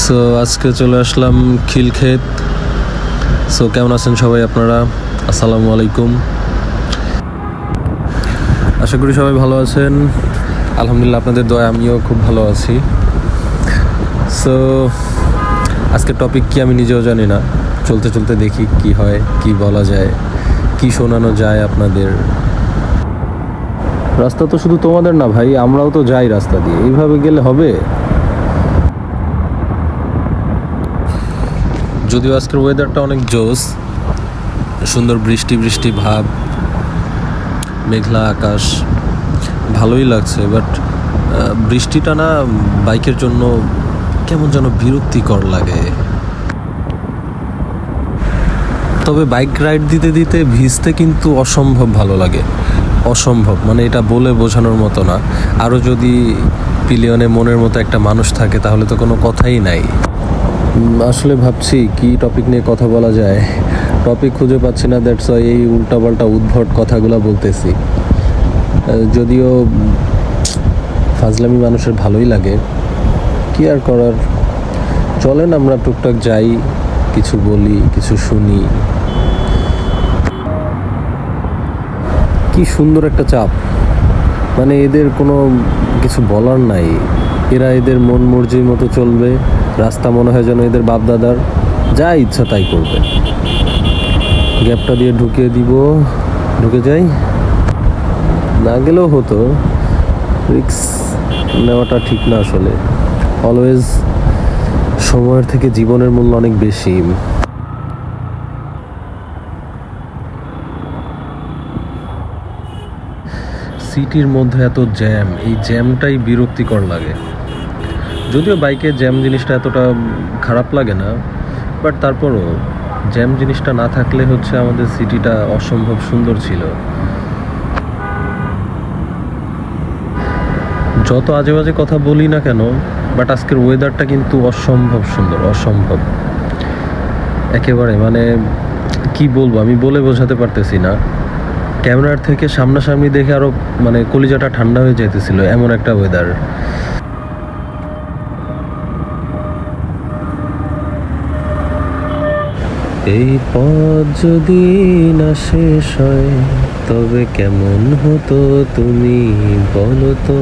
So আজকে চলে আসলাম Khilkhet. So কেমন আছেন সবাই আপনারা? আসসালামু আলাইকুম। আশা করি সবাই ভালো আছেন। আলহামদুলিল্লাহ, আপনাদের দয়া আমিও খুব ভালো আছি। সো আজকের টপিক কি আমি নিজেও জানি না, চলতে চলতে দেখি কি হয়, কি বলা যায়, কি শোনানো যায় আপনাদের। রাস্তা তো শুধু তোমাদের না ভাই, আমরাও তো যাই রাস্তা দিয়ে, এইভাবে গেলে হবে? যদিও আজকের ওয়েদারটা অনেক জোস, সুন্দর বৃষ্টি বৃষ্টি ভাব, মেঘলা আকাশ, ভালোই লাগছে। বাট বৃষ্টিটা না বাইকের জন্য কেমন যেন বিরক্তিকর লাগে। তবে বাইক রাইড দিতে দিতে ভিজতে কিন্তু অসম্ভব ভালো লাগে, অসম্ভব, মানে এটা বলে বোঝানোর মতো না। আরও যদি পিলিয়নে মনের মতো একটা মানুষ থাকে তাহলে তো কোনো কথাই নাই। আসলে ভাবছি কি টপিক নিয়ে কথা বলা যায়, টপিক খুঁজে পাচ্ছি না, দ্যাটস ওয়াই এই উল্টাপাল্টা উদ্ভট কথাগুলো বলতেছি। যদিও ফাজলামি মানুষের ভালোই লাগে, কি আর করার। চলেন আমরা টুকটাক যাই, কিছু বলি, কিছু শুনি। কি সুন্দর একটা চাপ, মানে এদের কোনো কিছু বলার নাই। এরা এদের মন মর্জির মতো চলবে, রাস্তা মনে হয় যেন এদের বাপদাদার, যা ইচ্ছা তাই করবে। গ্যাপটা দিয়ে ঢুকিয়ে দিব, ঢুকে যাই, না গেলেও হতো। রিস্ক নেওয়াটা ঠিক না আসলে। অলওয়েজ সময়ের থেকে জীবনের মূল্য অনেক বেশি। সিটির মধ্যে এত জ্যাম, এই জ্যামটাই বিরক্তিকর লাগে। যদিও বাইকে জ্যাম জিনিসটা এতটা খারাপ লাগে না, বাট তারপরও জ্যাম জিনিসটা না থাকলে হচ্ছে আমাদের সিটিটা অসম্ভব সুন্দর ছিল। যত আজে বাজে কথা বলি না কেন, বাট আজকের ওয়েদারটা কিন্তু অসম্ভব সুন্দর, অসম্ভব একেবারে। মানে কি বলবো, আমি বলে বোঝাতে পারতেছি না। ক্যামেরার থেকে সামনাসামনি দেখে আরও মানে কলিজাটা ঠান্ডা হয়ে যেতেছিল, এমন একটা ওয়েদার। এই পথ যদি না শেষ হয় তবে কেমন হতো তুমি বলো তো।